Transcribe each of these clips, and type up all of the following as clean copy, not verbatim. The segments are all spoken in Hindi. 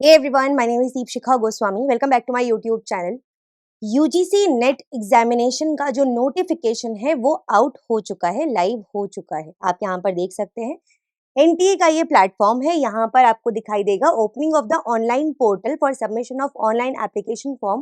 Hey everyone, my name is Deepshikha Goswami. Welcome back to my YouTube channel. UGC net examination का जो नोटिफिकेशन है वो आउट हो चुका है, लाइव हो चुका है। आप यहाँ पर देख सकते हैं एनटीए का ये प्लेटफॉर्म है। यहाँ पर आपको दिखाई देगा opening of the online portal for submission of online application form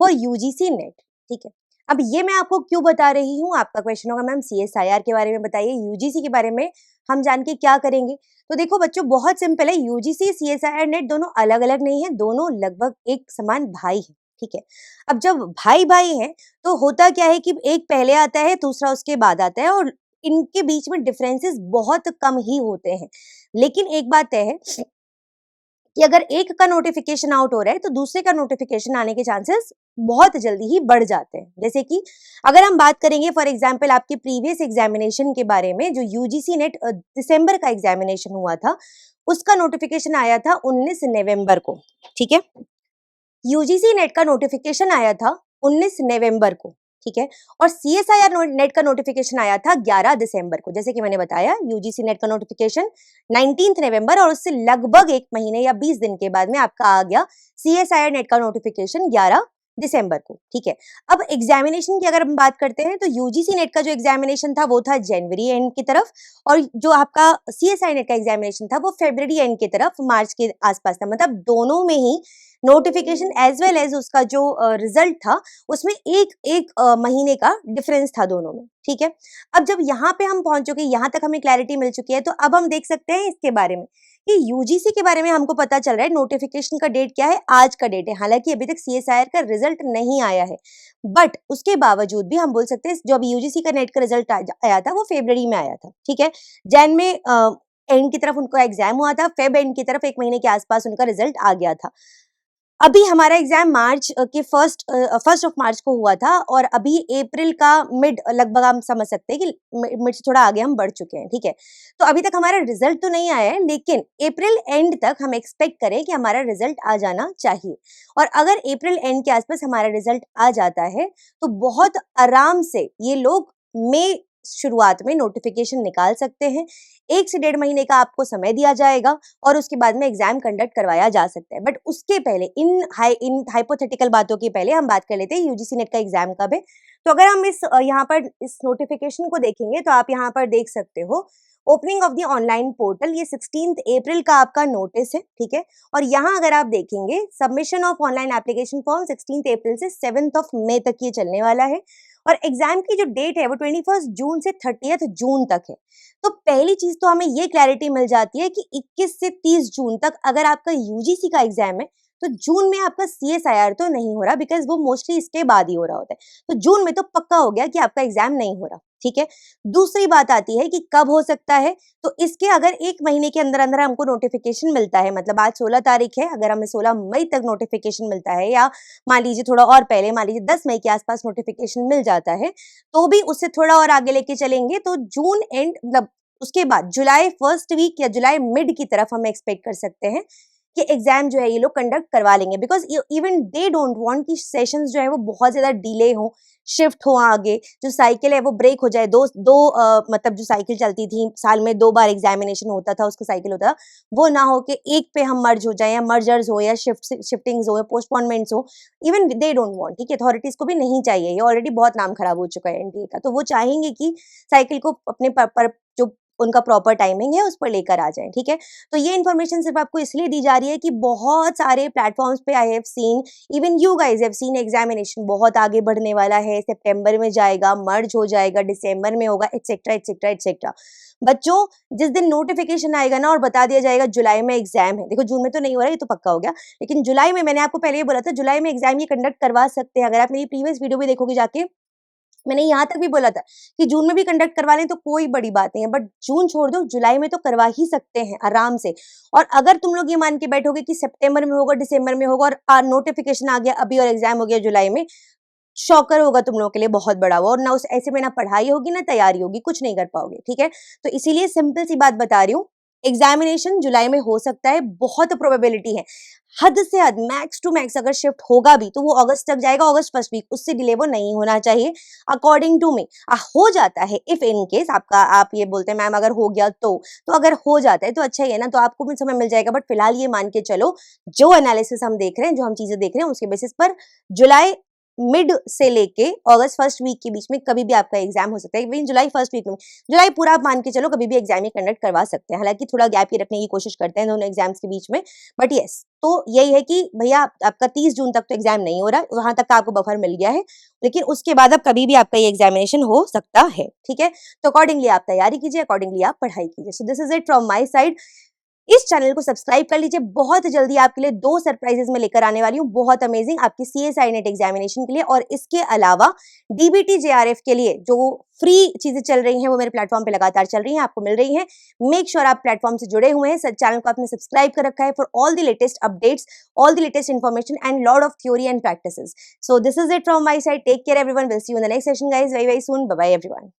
for UGC net. ठीक है, अब ये मैं आपको क्यों बता रही हूँ, आपका क्वेश्चन होगा मैम सीएसआईआर के बारे में बताइए, यूजीसी के बारे में हम जान के क्या करेंगे। तो देखो बच्चों, बहुत सिंपल है। यूजीसी सीएसआईआर नेट दोनों अलग अलग नहीं है, दोनों लगभग एक समान भाई है। ठीक है, अब जब भाई भाई हैं तो होता क्या है कि एक पहले आता है, दूसरा उसके बाद आता है, और इनके बीच में डिफरेंसेस बहुत कम ही होते हैं। लेकिन एक बात तय है कि अगर एक का नोटिफिकेशन आउट हो रहा है तो दूसरे का नोटिफिकेशन आने के चांसेस बहुत जल्दी ही बढ़ जाते हैं। जैसे कि अगर हम बात करेंगे फॉर एग्जांपल आपके प्रीवियस एग्जामिनेशन के बारे में, जो यूजीसी नेट दिसंबर का एग्जामिनेशन हुआ था, उसका नोटिफिकेशन आया था 19 नवंबर को। ठीक है, यूजीसी नेट का नोटिफिकेशन आया था 19 नवंबर को। ठीक है, और सीएसआईआर नेट का नोटिफिकेशन आया था 11 दिसंबर को। जैसे कि मैंने बताया, यूजीसी नेट का नोटिफिकेशन 19 नवंबर, और उससे लगभग एक महीने या 20 दिन के बाद में आपका आ गया सीएसआईआर नेट का नोटिफिकेशन 11 दिसंबर को। ठीक है, अब एग्जामिनेशन की अगर हम बात करते हैं तो यूजीसी नेट का जो एग्जामिनेशन था वो था जनवरी एंड की तरफ, और जो आपका सीएसआई नेट का एग्जामिनेशन था वो फरवरी एंड की तरफ, मार्च के आसपास था। मतलब दोनों में ही नोटिफिकेशन एज वेल एज उसका जो रिजल्ट था उसमें एक एक महीने का डिफरेंस था दोनों में। ठीक है, अब जब यहाँ पे हम पहुंच चुके, यहाँ तक हमें क्लैरिटी मिल चुकी है, तो अब हम देख सकते हैं इसके बारे में कि यूजीसी के बारे में हमको पता चल रहा है नोटिफिकेशन का डेट क्या है, आज का डेट है। हालांकि अभी तक सीएसआईआर का रिजल्ट नहीं आया है, बट उसके बावजूद भी हम बोल सकते हैं जो अभी यूजीसी का नेट का रिजल्ट आया था वो फरवरी में आया था। ठीक है, जैन में एंड की तरफ उनका एग्जाम हुआ था, फेब एंड की तरफ एक महीने के आसपास उनका रिजल्ट आ गया था। अभी हमारा एग्जाम मार्च के फर्स्ट ऑफ मार्च को हुआ था, और अभी अप्रैल का मिड लगभग हम समझ सकते हैं कि मिड से थोड़ा आगे हम बढ़ चुके हैं। ठीक है, तो अभी तक हमारा रिजल्ट तो नहीं आया है, लेकिन अप्रैल एंड तक हम एक्सपेक्ट करें कि हमारा रिजल्ट आ जाना चाहिए। और अगर अप्रैल एंड के आसपास हमारा रिजल्ट आ जाता है तो बहुत आराम से ये लोग मई शुरुआत में नोटिफिकेशन निकाल सकते हैं। 1 से 1.5 महीने का आपको समय दिया जाएगा और उसके बाद में एग्जाम कंडक्ट करवाया जा सकता है। बट उसके पहले इन हाइपोथेटिकल बातों के पहले हम बात कर लेते हैं यूजीसी नेट का एग्जाम कब है। तो अगर हम यहाँ पर इस नोटिफिकेशन को देखेंगे तो आप यहाँ पर देख सकते हो opening of the online portal, ये 16 अप्रैल का आपका नोटिस है। ठीक है, और यहाँ अगर आप देखेंगे submission of online application form 16 अप्रैल से 7 मई तक ये चलने वाला है, और एग्जाम की जो डेट है वो 21 जून से 30 जून तक है। तो पहली चीज तो हमें ये क्लैरिटी मिल जाती है कि 21 से 30 जून तक अगर आपका यूजीसी का एग्जाम है तो जून में आपका सीएसआईआर तो नहीं हो रहा, बिकॉज वो मोस्टली इसके बाद ही हो रहा होता है। तो जून में तो पक्का हो गया कि आपका एग्जाम नहीं हो रहा। ठीक है, दूसरी बात आती है कि कब हो सकता है, तो इसके अगर एक महीने के अंदर अंदर हमको नोटिफिकेशन मिलता है, मतलब आज 16 तारीख है, अगर हमें 16 मई तक नोटिफिकेशन मिलता है, या मान लीजिए थोड़ा और पहले, मान लीजिए 10 मई के आसपास नोटिफिकेशन मिल जाता है, तो भी उससे थोड़ा और आगे लेके चलेंगे तो जून एंड मतलब उसके बाद जुलाई फर्स्ट वीक या जुलाई मिड की तरफ हम एक्सपेक्ट कर सकते हैं कि एग्जाम जो है ये लोग कंडक्ट करवा लेंगे। Because even they don't want कि सेशंस जो है वो बहुत ज्यादा डिले हो, शिफ्ट हो आगे, जो साइकिल है वो ब्रेक हो जाए। मतलब जो साइकिल चलती थी, साल में 2 बार एग्जामिनेशन होता था, उसका साइकिल होता था, वो ना हो कि एक पे हम मर्ज हो जाए, या मर्जर्स हो, या शिफ्टिंग्स हो, या पोस्टपोनमेंट्स हो। इवन दे डोंट वांट, ठीक है, अथॉरिटीज को भी नहीं चाहिए, ये ऑलरेडी बहुत नाम खराब हो चुका है एनडीए का, तो वो चाहेंगे कि साइकिल को अपने पर जो उनका प्रॉपर टाइमिंग है उस पर लेकर आ जाएं। ठीक है, तो ये इन्फॉर्मेशन सिर्फ आपको इसलिए दी जा रही है कि बहुत सारे प्लेटफॉर्म्स पे I have seen, even you guys have seen, examination बहुत आगे बढ़ने वाला है, सितंबर में जाएगा, मर्ज हो जाएगा, दिसंबर में होगा, एटसेट्रा एटसेट्रा एटसेट्रा। बच्चों, जिस दिन नोटिफिकेशन आएगा ना और बता दिया जाएगा जुलाई में एग्जाम है, देखो जून में तो नहीं हो रहा है, ये तो पक्का हो गया, लेकिन जुलाई में, मैंने आपको पहले ही बोला था जुलाई में एग्जाम ये कंडक्ट करवा सकते हैं। अगर आप मेरी प्रीवियस वीडियो भी देखोगे जाके, मैंने यहाँ तक भी बोला था कि जून में भी कंडक्ट करवा लें तो कोई बड़ी बात नहीं है, बट जून छोड़ दो, जुलाई में तो करवा ही सकते हैं आराम से। और अगर तुम लोग ये मान के बैठोगे कि सितंबर में होगा, दिसंबर में होगा, और नोटिफिकेशन आ गया अभी और एग्जाम हो गया जुलाई में, शॉकर होगा तुम लोगों के लिए बहुत बड़ा वो, और ना उस ऐसे में ना पढ़ाई होगी ना तैयारी होगी, कुछ नहीं कर पाओगे। ठीक है, तो इसीलिए सिंपल सी बात बता रही हूँ, एग्जामिनेशन जुलाई में हो सकता है, बहुत प्रोबेबिलिटी है, हद से हद, मैक्स टू मैक्स अगर शिफ्ट होगा भी तो वो अगस्त तक जाएगा, अगस्त फर्स्ट वीक, उससे डिले वो नहीं होना चाहिए अकॉर्डिंग टू मी। हो जाता है इफ इन केस आपका, आप ये बोलते हैं मैम अगर हो गया तो अगर हो जाता है तो अच्छा ही है ना, तो आपको भी समय मिल जाएगा। बट फिलहाल ये मान के चलो, जो एनालिसिस हम देख रहे हैं, जो हम चीजें देख रहे हैं, उसके बेसिस पर जुलाई मिड से लेके अगस्त फर्स्ट वीक के बीच में कभी भी आपका एग्जाम हो सकता है। इवन जुलाई फर्स्ट वीक में, जुलाई पूरा आप मान के चलो कभी भी एग्जाम ही कंडक्ट करवा सकते हैं, हालांकि थोड़ा गैप ही रखने की कोशिश करते हैं दोनों एग्जाम्स के बीच में, बट यस। तो यही है कि भैया आपका 30 जून तक तो एग्जाम नहीं हो रहा, वहां तक का आपको बफर मिल गया है, लेकिन उसके बाद अब कभी भी आपका ये एग्जामिनेशन हो सकता है, ठीक है। तो अकॉर्डिंगली आप तैयारी कीजिए, अकॉर्डिंगली आप पढ़ाई कीजिए। सो this is it from my side. इस चैनल को सब्सक्राइब कर लीजिए, बहुत जल्दी आपके लिए 2 सरप्राइजेस में लेकर आने वाली हूँ, बहुत अमेजिंग, आपकी सीएसआई नेट एग्जामिनेशन के लिए। और इसके अलावा डीबीटी जेआरएफ के लिए जो फ्री चीजें चल रही हैं वो मेरे प्लेटफॉर्म पे लगातार चल रही हैं, आपको मिल रही हैं। मेक श्योर आप प्लेटफॉर्म से जुड़े हुए हैं, चैनल को आपने सब्सक्राइब कर रखा है for all the latest updates, all the latest information and lot of theory and practices. So this is it from my side, take care everyone, will see you in the next session guys, very very soon, bye bye everyone.